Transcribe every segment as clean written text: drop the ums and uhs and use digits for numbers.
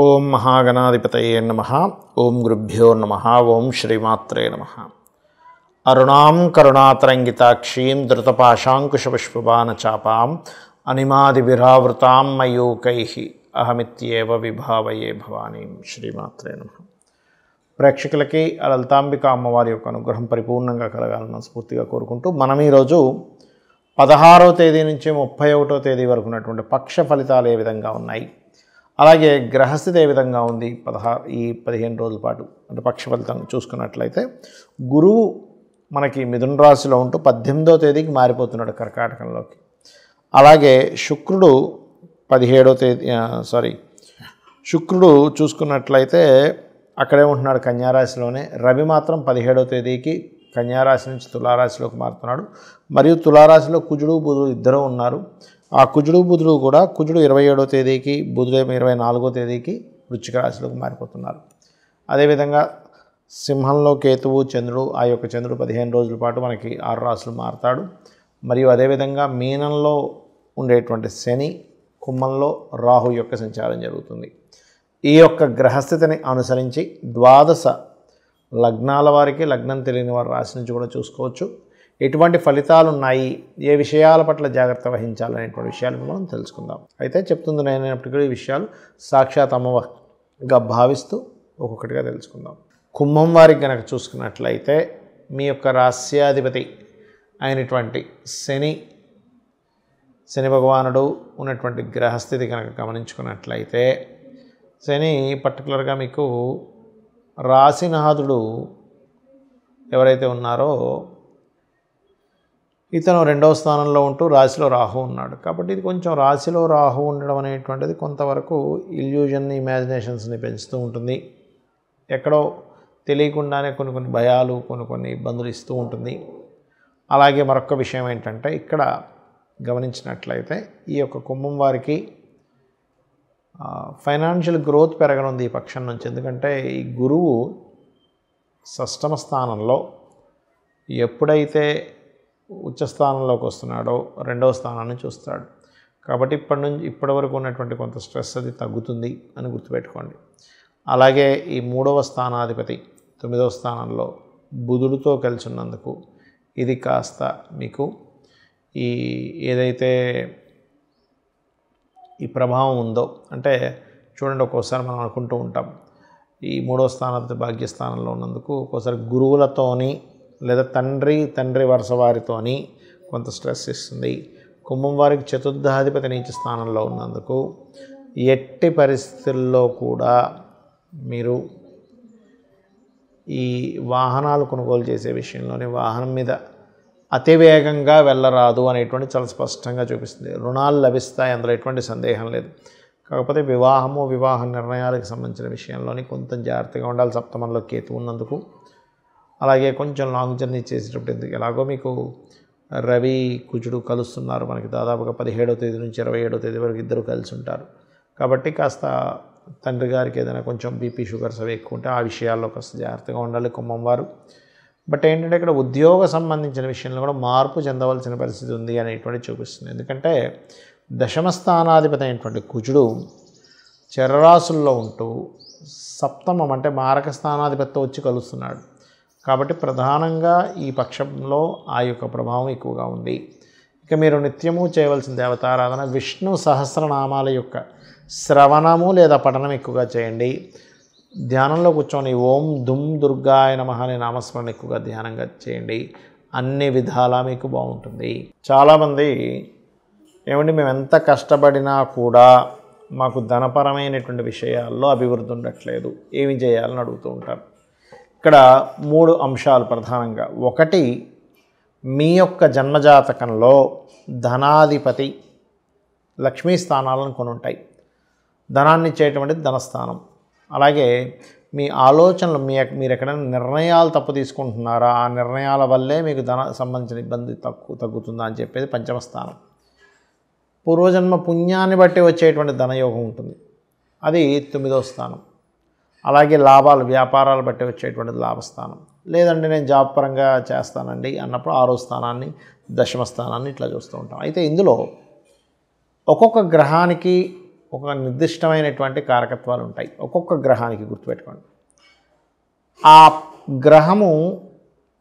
ఓం మహాగణాధిపతయే నమః. ఓం గురుభ్యో నమః. ఓం శ్రీమాత్రే నమః. అరుణాం కరుణాతరంగితాక్షీం ధృతపాశాంకుశపుష్పబాణచాపాం అనిమాదివిరావృతాం మయూకైః అహమిత్యేవ విభావయే భవానీం. శ్రీమాత్రే నమః. ప్రేక్షకులకి లలితాంబిక అమ్మవారి యొక్క అనుగ్రహం పరిపూర్ణంగా కలగాలని స్ఫూర్తిగా కోరుకుంటూ మనం ఈరోజు 16వ తేదీ నుంచి 31వ తేదీ వరకు ఉన్నటువంటి పక్ష ఫలితాలు ఏ విధంగా ఉన్నాయి, అలాగే గ్రహస్థితి ఏ విధంగా ఉంది ఈ 15 రోజుల పాటు అంటే పక్ష ఫలితం చూసుకున్నట్లయితే, గురువు మనకి మిథున రాశిలో ఉంటూ 18వ తేదీకి మారిపోతున్నాడు కర్కాటకంలోకి. అలాగే శుక్రుడు 17వ తేదీ శుక్రుడు చూసుకున్నట్లయితే అక్కడే ఉంటున్నాడు కన్యారాశిలోనే. రవి మాత్రం 17వ తేదీకి కన్యారాశి నుంచి తులారాశిలోకి మారుతున్నాడు. మరియు తులారాశిలో కుజుడు బుధుడు ఇద్దరు ఉన్నారు. ఆ కుజుడు బుధుడు కూడా కుజుడు 27వ తేదీకి, బుధుడేమో 24వ తేదీకి వృశ్చిక రాశిలోకి మారిపోతున్నారు. అదేవిధంగా సింహంలో కేతువు చంద్రుడు, ఆ యొక్క చంద్రుడు 15 రోజుల పాటు మనకి 6 రాశులు మారుతాడు. మరియు అదేవిధంగా మీనంలో ఉండేటువంటి శని, కుంభంలో రాహు యొక్క సంచారం జరుగుతుంది. ఈ యొక్క గ్రహస్థితిని అనుసరించి 12 లగ్నాల వారికి, లగ్నం తెలియని వారి రాశి నుంచి కూడా చూసుకోవచ్చు ఎటువంటి ఫలితాలు ఉన్నాయి, ఏ విషయాల పట్ల జాగ్రత్త వహించాలనేటువంటి విషయాలు మనం తెలుసుకుందాం. అయితే చెప్తుంది నేనైనప్పటికీ ఈ విషయాలు సాక్షాత్ అమ్మగా భావిస్తూ ఒక్కొక్కటిగా తెలుసుకుందాం. కుంభం వారికి కనుక చూసుకున్నట్లయితే మీ యొక్క రాస్యాధిపతి అయినటువంటి శని భగవానుడు ఉన్నటువంటి గ్రహస్థితి కనుక గమనించుకున్నట్లయితే, శని పర్టికులర్గా మీకు రాశినాథుడు ఎవరైతే ఉన్నారో ఇతను 2వ స్థానంలో ఉంటూ రాశిలో రాహు ఉన్నాడు. కాబట్టి ఇది కొంచెం రాశిలో రాహు ఉండడం అనేటువంటిది కొంతవరకు ఇల్యూజన్, ఇమాజినేషన్స్ని పెంచుతూ ఉంటుంది. ఎక్కడో తెలియకుండానే కొన్ని భయాలు, కొన్ని ఇబ్బందులు ఇస్తూ ఉంటుంది. అలాగే మరొక విషయం ఏంటంటే, ఇక్కడ గమనించినట్లయితే ఈ యొక్క కుంభం వారికి ఫైనాన్షియల్ గ్రోత్ పెరగనుంది ఈ పక్షం నుంచి. ఎందుకంటే ఈ గురువు 6వ స్థానంలో ఎప్పుడైతే ఉచ్చస్థానంలోకి వస్తున్నాడో 2వ స్థానాన్ని చూస్తాడు. కాబట్టి ఇప్పటి వరకు ఉన్నటువంటి కొంత స్ట్రెస్ అది తగ్గుతుంది అని గుర్తుపెట్టుకోండి. అలాగే ఈ 3వ స్థానాధిపతి 9వ స్థానంలో బుధుడితో కలిసి ఉన్నందుకు ఇది కాస్త మీకు ఏదైతే ఈ ప్రభావం ఉందో, అంటే చూడండి, ఒక్కోసారి మనం అనుకుంటూ ఉంటాం ఈ 3వ స్థానాధిపతి భాగ్యస్థానంలో ఉన్నందుకు ఒక్కోసారి గురువులతోని లేదా తండ్రి వరుస వారితోని కొంత స్ట్రెస్ ఇస్తుంది. కుంభం వారికి చతుర్థాధిపతి నీచ స్థానంలో ఉన్నందుకు ఎట్టి పరిస్థితుల్లో కూడా మీరు ఈ వాహనాలు కొనుగోలు చేసే విషయంలోనే వాహనం మీద అతివేగంగా వెళ్ళరాదు అనేటువంటి చాలా స్పష్టంగా చూపిస్తుంది. రుణాలు లభిస్తాయి, అందులో ఎటువంటి సందేహం లేదు. కాకపోతే వివాహ నిర్ణయాలకు సంబంధించిన విషయంలోని కొంత జాగ్రత్తగా ఉండాలి. సప్తమంలో కేతు ఉన్నందుకు. అలాగే కొంచెం లాంగ్ జర్నీ చేసేటప్పుడు ఎలాగో మీకు రవి కుజుడు కలుస్తున్నారు. మనకి దాదాపుగా 17వ తేదీ నుంచి 27వ తేదీ వరకు ఇద్దరు కలిసి ఉంటారు. కాబట్టి కాస్త తండ్రి గారికి ఏదైనా కొంచెం బీపీ, షుగర్స్ అవి ఎక్కువ ఉంటే ఆ విషయాల్లో కాస్త జాగ్రత్తగా ఉండాలి కుంభం వారు. బట్ ఏంటంటే ఇక్కడ ఉద్యోగ సంబంధించిన విషయంలో కూడా మార్పు చెందవలసిన పరిస్థితి ఉంది అనేటువంటి చూపిస్తుంది. ఎందుకంటే 10వ స్థానాధిపతి అయినటువంటి కుజుడు చరరాశుల్లో ఉంటూ 7వ అంటే మారక స్థానాధిపతితో వచ్చి కలుస్తున్నాడు. కాబట్టి ప్రధానంగా ఈ పక్షంలో ఆ యొక్క ప్రభావం ఎక్కువగా ఉంది. ఇక మీరు నిత్యము చేయవలసిన దేవతారాధన విష్ణు సహస్రనామాల యొక్క శ్రవణము లేదా పఠనం ఎక్కువగా చేయండి. ధ్యానంలో కూర్చొని ఓం దుమ్ దుర్గాయ నమః అనే నామస్మరణ ఎక్కువగా ధ్యానంగా చేయండి. అన్ని విధాలా మీకు బాగుంటుంది. చాలామంది ఏమండి మేము ఎంత కష్టపడినా కూడా మాకు ధనపరమైనటువంటి విషయాల్లో అభివృద్ధి ఉండట్లేదు, ఏమి చేయాలని అడుగుతూ ఉంటారు. ఇక్కడ 3 అంశాలు ప్రధానంగా. ఒకటి, మీ యొక్క జన్మజాతకంలో ధనాధిపతి లక్ష్మీ స్థానాలను కొని ఉంటాయి. ధనాన్ని ఇచ్చేటువంటిది ధనస్థానం. అలాగే మీ ఆలోచనలు మీరు ఎక్కడైనా నిర్ణయాలు తప్పు తీసుకుంటున్నారా, ఆ నిర్ణయాల వల్లే మీకు ధన సంబంధించిన ఇబ్బంది తగ్గుతుందా అని చెప్పేది 5వ స్థానం. పూర్వజన్మ పుణ్యాన్ని బట్టి వచ్చేటువంటి ధనయోగం ఉంటుంది, అది 9వ స్థానం. అలాగే లాభాలు, వ్యాపారాలు బట్టి వచ్చేటువంటిది లాభస్థానం. లేదంటే నేను జాబ్ పరంగా చేస్తానండి అన్నప్పుడు 6వ స్థానాన్ని, 10వ స్థానాన్ని ఇట్లా చూస్తూ ఉంటాం. అయితే ఇందులో ఒక్కొక్క గ్రహానికి ఒక నిర్దిష్టమైనటువంటి కారకత్వాలు ఉంటాయి ఒక్కొక్క గ్రహానికి, గుర్తుపెట్టుకోండి. ఆ గ్రహము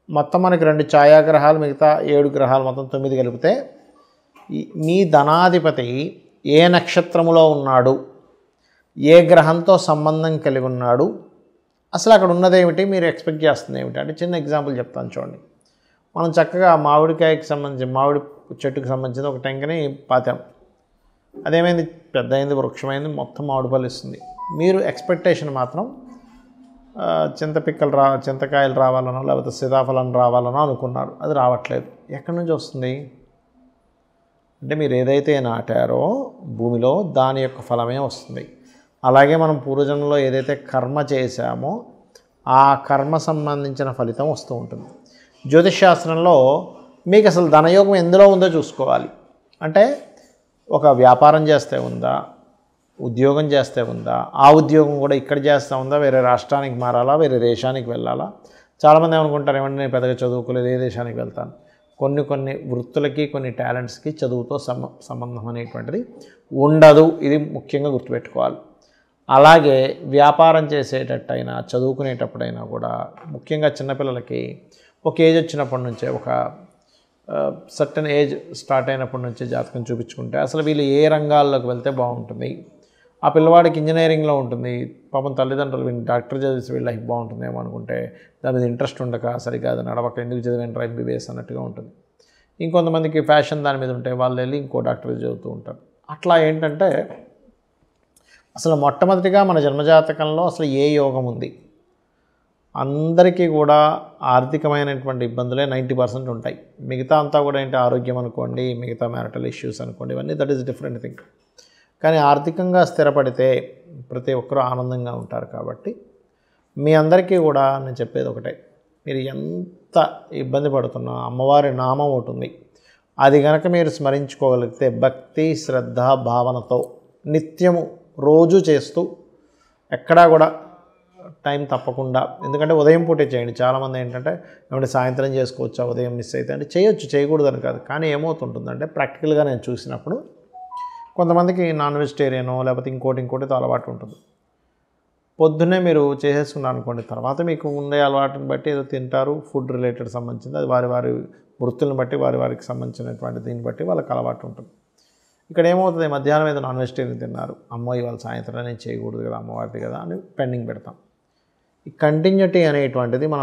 మొత్తం మనకి 2 ఛాయాగ్రహాలు, మిగతా 7 గ్రహాలు మొత్తం 9 కలిపితే మీ ధనాధిపతి ఏ నక్షత్రములో ఉన్నాడు, ఏ గ్రహంతో సంబంధం కలిగి ఉన్నాడు, అసలు అక్కడ ఉన్నదేమిటి, మీరు ఎక్స్పెక్ట్ చేస్తుంది ఏమిటి అంటే చిన్న ఎగ్జాంపుల్ చెప్తాను చూడండి. మనం చక్కగా మామిడికాయకి సంబంధించి మామిడి చెట్టుకు సంబంధించిన ఒక టెంకని పాతాం. అదేమైంది, పెద్ద అయింది, వృక్షమైంది, మొత్తం మామిడి పళ్ళు ఇస్తుంది. మీరు ఎక్స్పెక్టేషన్ మాత్రం చింతకాయలు రావాలనో లేకపోతే సీతాఫలం రావాలనో అనుకున్నారు. అది రావట్లేదు. ఎక్కడి నుంచి వస్తుంది అంటే మీరు ఏదైతే నాటారో భూమిలో దాని యొక్క ఫలమే వస్తుంది. అలాగే మనం పూర్వజన్మలో ఏదైతే కర్మ చేశామో ఆ కర్మ సంబంధించిన ఫలితం వస్తూ ఉంటుంది. జ్యోతిష్ శాస్త్రంలో మీకు అసలు ధనయోగం ఎందులో ఉందో చూసుకోవాలి. అంటే ఒక వ్యాపారం చేస్తే ఉందా, ఉద్యోగం చేస్తే ఉందా, ఆ ఉద్యోగం కూడా ఇక్కడ చేస్తూ ఉందా, వేరే రాష్ట్రానికి మారాలా, వేరే దేశానికి వెళ్ళాలా. చాలామంది ఏమనుకుంటారు, ఏమంటే నేను పెద్దగా చదువుకోలేదు, ఏ దేశానికి వెళ్తాను. కొన్ని వృత్తులకి, కొన్ని టాలెంట్స్కి చదువుతో సంబంధం అనేటువంటిది ఉండదు. ఇది ముఖ్యంగా గుర్తుపెట్టుకోవాలి. అలాగే వ్యాపారం చేసేటట్టయినా చదువుకునేటప్పుడైనా కూడా ముఖ్యంగా చిన్నపిల్లలకి ఒక ఏజ్ వచ్చినప్పటి నుంచే, ఒక సర్టన్ ఏజ్ స్టార్ట్ అయినప్పటి నుంచే జాతకం చూపించుకుంటే అసలు వీళ్ళు ఏ రంగాల్లోకి వెళ్తే బాగుంటుంది. ఆ పిల్లవాడికి ఇంజనీరింగ్లో ఉంటుంది, పాపం తల్లిదండ్రులు వీళ్ళు డాక్టర్ చదివిసి వీళ్ళ లైఫ్ బాగుంటుందేమో అనుకుంటే దాని మీద ఇంట్రెస్ట్ ఉండక సరిగ్గా అది నడవక ఎందుకు చదివేంటారు ఎంబీబీఎస్ అన్నట్టుగా ఉంటుంది. ఇంకొంతమందికి ఫ్యాషన్ దాని మీద ఉంటే వాళ్ళు వెళ్ళి ఇంకో డాక్టర్ చదువుతూ ఉంటారు. అట్లా ఏంటంటే అసలు మొట్టమొదటిగా మన జన్మజాతకంలో అసలు ఏ యోగం ఉంది, అందరికీ కూడా ఆర్థికమైనటువంటి ఇబ్బందులే 90% ఉంటాయి. మిగతా అంతా కూడా ఏంటి, ఆరోగ్యం అనుకోండి, మిగతా మ్యారిటల్ ఇష్యూస్ అనుకోండి, ఇవన్నీ దట్ ఈస్ డిఫరెంట్ థింగ్. కానీ ఆర్థికంగా స్థిరపడితే ప్రతి ఒక్కరూ ఆనందంగా ఉంటారు. కాబట్టి మీ అందరికీ కూడా నేను చెప్పేది ఒకటే, మీరు ఎంత ఇబ్బంది పడుతున్నా అమ్మవారి నామం ఒకటి ఉంది, అది కనుక మీరు స్మరించుకోగలిగితే భక్తి శ్రద్ధ భావనతో నిత్యము రోజు చేస్తూ ఎక్కడా కూడా టైం తప్పకుండా, ఎందుకంటే ఉదయం పూటే చేయండి. చాలామంది ఏంటంటే ఏమంటే సాయంత్రం చేసుకోవచ్చా, ఉదయం మిస్ అయితే అంటే చేయొచ్చు, చేయకూడదని కాదు. కానీ ఏమవుతుంటుందంటే ప్రాక్టికల్గా నేను చూసినప్పుడు కొంతమందికి నాన్ వెజిటేరియనో లేకపోతే ఇంకోటితో అలవాటు ఉంటుంది. పొద్దున్నే మీరు చేసేసుకున్నారు అనుకోండి, తర్వాత మీకు ఉండే అలవాటుని బట్టి ఏదో తింటారు, ఫుడ్ రిలేటెడ్ సంబంధించింది, అది వారి వృత్తులను బట్టి వారికి సంబంధించినటువంటి దీన్ని బట్టి వాళ్ళకి అలవాటు ఉంటుంది. ఇక్కడ ఏమవుతుంది, మధ్యాహ్నం ఏదో నాన్ వెజిటేరియన్ తిన్నారు, అమ్మో ఇవాళ సాయంత్రం నేను చేయకూడదు కదా, అమ్మవారిది కదా అని పెండింగ్ పెడతాం. ఈ కంటిన్యూటీ అనేటువంటిది మన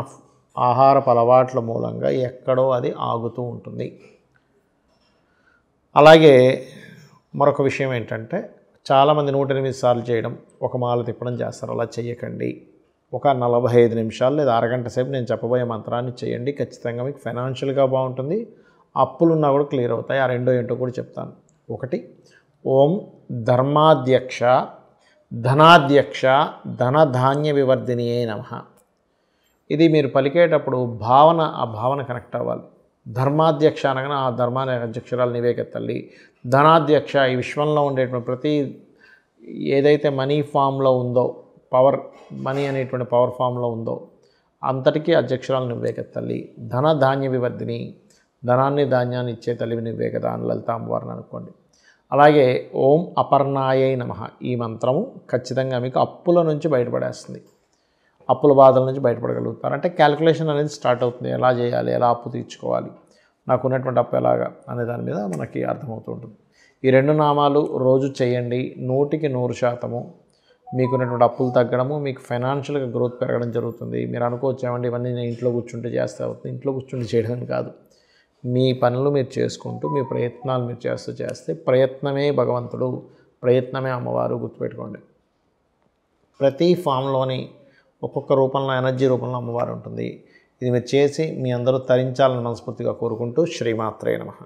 ఆహారపు అలవాట్ల మూలంగా ఎక్కడో అది ఆగుతూ ఉంటుంది. అలాగే మరొక విషయం ఏంటంటే చాలామంది 108 సార్లు చేయడం, ఒక మాల తిప్పడం చేస్తారు. అలా చేయకండి. ఒక 45 నిమిషాలు లేదా అరగంట సేపు నేను చెప్పబోయే మంత్రాన్ని చేయండి. ఖచ్చితంగా మీకు ఫైనాన్షియల్గా బాగుంటుంది, అప్పులున్నా కూడా క్లియర్ అవుతాయి. ఆ రెండో ఏంటో కూడా చెప్తాను. ఒకటి, ఓం ధర్మాధ్యక్ష ధనాధ్యక్ష ధనధాన్య వివర్ధినియే నమః. ఇది మీరు పలికేటప్పుడు ఆ భావన కనెక్ట్ అవ్వాలి. ధర్మాధ్యక్ష అనగానే ఆ ధర్మాన్ని అధ్యక్షురాలు నీవేకే తల్లి. ధనాధ్యక్ష ఈ విశ్వంలో ఉండేటువంటి ప్రతి ఏదైతే మనీ ఫామ్లో ఉందో, మనీ అనేటువంటి పవర్ ఫామ్లో ఉందో అంతటికీ అధ్యక్షురాలు నువ్వేకే తల్లి. ధనధాన్య వివర్ధిని, ధనాన్ని ధాన్యాన్ని ఇచ్చే తల్లివి నువ్వే కదా అని లలిత అమ్మవారిని అనుకోండి. అలాగే ఓం అపర్ణాయై నమః. ఈ మంత్రము ఖచ్చితంగా మీకు అప్పుల నుంచి బయటపడేస్తుంది, అప్పుల బాధల నుంచి బయటపడగలుగుతారు. అంటే క్యాలిక్యులేషన్ అనేది స్టార్ట్ అవుతుంది, ఎలా చేయాలి, ఎలా అప్పు తీర్చుకోవాలి, నాకు ఉన్నటువంటి అప్పు ఎలాగా అనే దాని మీద మనకి అర్థమవుతూ ఉంటుంది. ఈ 2 నామాలు రోజు చేయండి. 100% మీకున్నటువంటి అప్పులు తగ్గడము, మీకు ఫైనాన్షియల్గా గ్రోత్ పెరగడం జరుగుతుంది. మీరు అనుకోవచ్చు ఏమండి ఇవన్నీ నేను ఇంట్లో కూర్చుంటే చేస్తే అవుతుంది. ఇంట్లో కూర్చుంటే చేయడం కాదు, మీ పనులు మీరు చేసుకుంటూ మీ ప్రయత్నాలు మీరు చేస్తే ప్రయత్నమే భగవంతుడు, ప్రయత్నమే అమ్మవారు. గుర్తుపెట్టుకోండి, ప్రతి ఫామ్లోని ఒక్కొక్క రూపంలో ఎనర్జీ రూపంలో అమ్మవారు ఉంటుంది. ఇది మీరు చేసి మీ అందరూ తరించాలని మనస్ఫూర్తిగా కోరుకుంటూ శ్రీమాత్రే నమః.